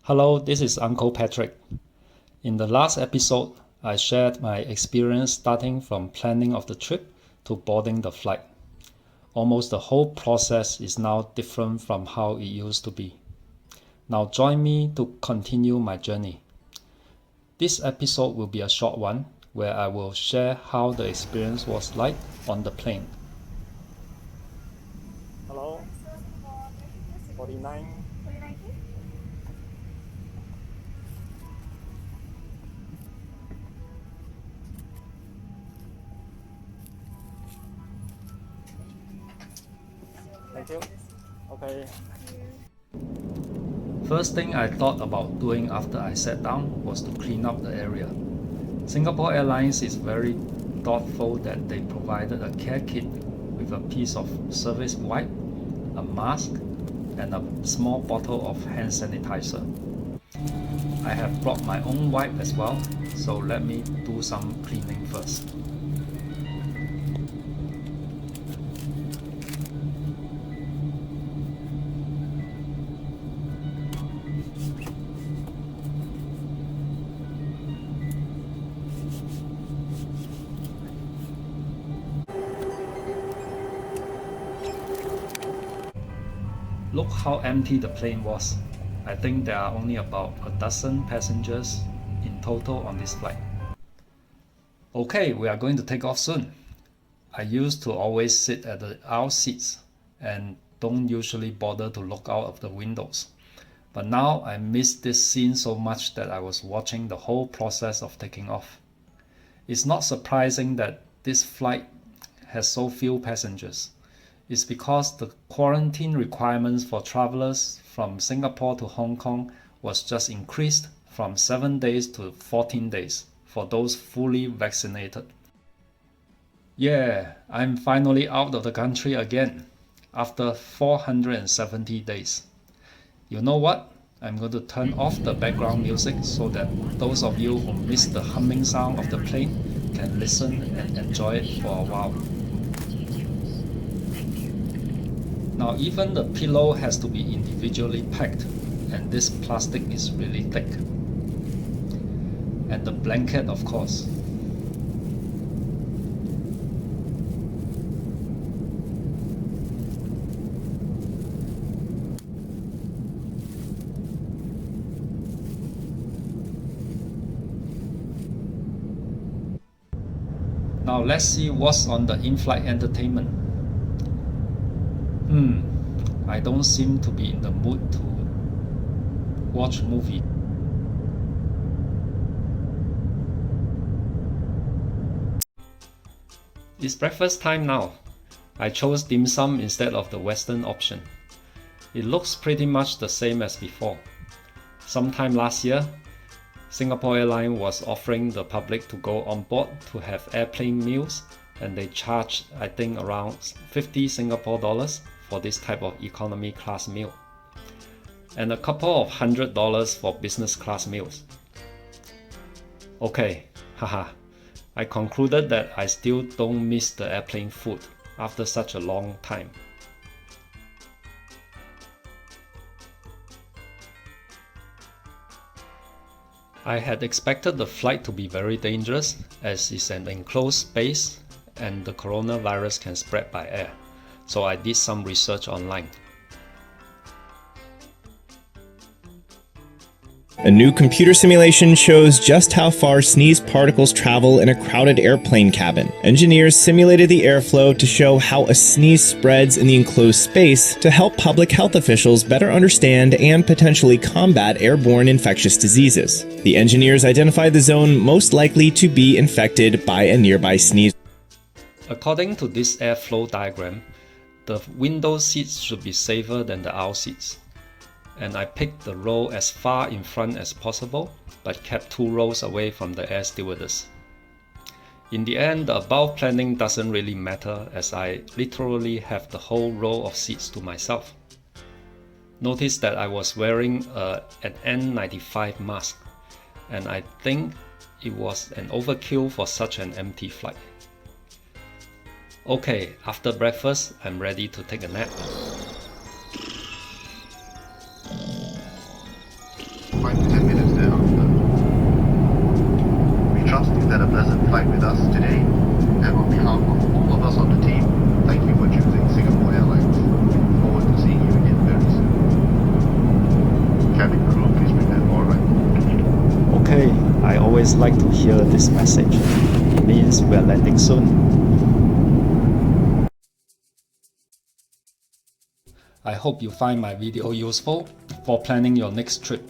Hello, this is Uncle Patrick. In the last episode, I shared my experience starting from planning of the trip to boarding the flight. Almost the whole process is now different from how it used to be. Now join me to continue my journey. This episode will be a short one where I will share how the experience was like on the plane. Hello, 49. Thank you. Okay. First thing I thought about doing after I sat down was to clean up the area. Singapore Airlines is very thoughtful that they provided a care kit with a piece of service wipe, a mask, and a small bottle of hand sanitizer. I have brought my own wipe as well, so let me do some cleaning first. Look how empty the plane was. I think there are only about a dozen passengers in total on this flight. Okay, we are going to take off soon. I used to always sit at the aisle seats and don't usually bother to look out of the windows. But now I miss this scene so much that I was watching the whole process of taking off. It's not surprising that this flight has so few passengers. It's because the quarantine requirements for travelers from Singapore to Hong Kong was just increased from 7 days to 14 days for those fully vaccinated. Yeah, I'm finally out of the country again after 470 days. You know what? I'm going to turn off the background music so that those of you who miss the humming sound of the plane can listen and enjoy it for a while. Now even the pillow has to be individually packed, and this plastic is really thick. And the blanket, of course. Now let's see what's on the in-flight entertainment. I don't seem to be in the mood to watch movie. It's breakfast time now. I chose dim sum instead of the Western option. It looks pretty much the same as before. Sometime last year, Singapore Airlines was offering the public to go on board to have airplane meals, and they charged I think around 50 Singapore dollars for this type of economy class meal, and a couple of $100 for business class meals. Okay, haha, I concluded that I still don't miss the airplane food after such a long time. I had expected the flight to be very dangerous as it's an enclosed space and the coronavirus can spread by air. So I did some research online. A new computer simulation shows just how far sneeze particles travel in a crowded airplane cabin. Engineers simulated the airflow to show how a sneeze spreads in the enclosed space to help public health officials better understand and potentially combat airborne infectious diseases. The engineers identified the zone most likely to be infected by a nearby sneeze. According to this airflow diagram, the window seats should be safer than the aisle seats, and I picked the row as far in front as possible, but kept 2 rows away from the air stewardess. In the end, the above planning doesn't really matter as I literally have the whole row of seats to myself. Notice that I was wearing an N95 mask, and I think it was an overkill for such an empty flight. Okay, after breakfast, I'm ready to take a nap. always like to hear this message. It means we are landing soon. I hope you find my video useful for planning your next trip.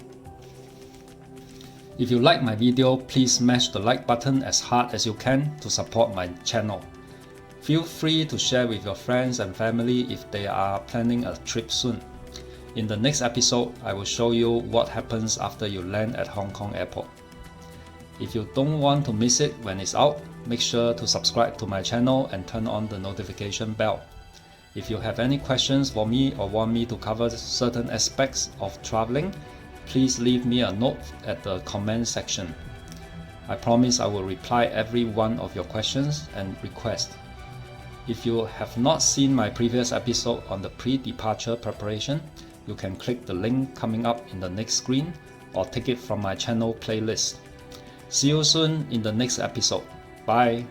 If you like my video, please smash the like button as hard as you can to support my channel. Feel free to share with your friends and family if they are planning a trip soon. In the next episode, I will show you what happens after you land at Hong Kong Airport. If you don't want to miss it when it's out, make sure to subscribe to my channel and turn on the notification bell. If you have any questions for me or want me to cover certain aspects of traveling, please leave me a note at the comment section. I promise I will reply every one of your questions and requests. If you have not seen my previous episode on the pre-departure preparation, you can click the link coming up in the next screen or take it from my channel playlist. See you soon in the next episode. Bye!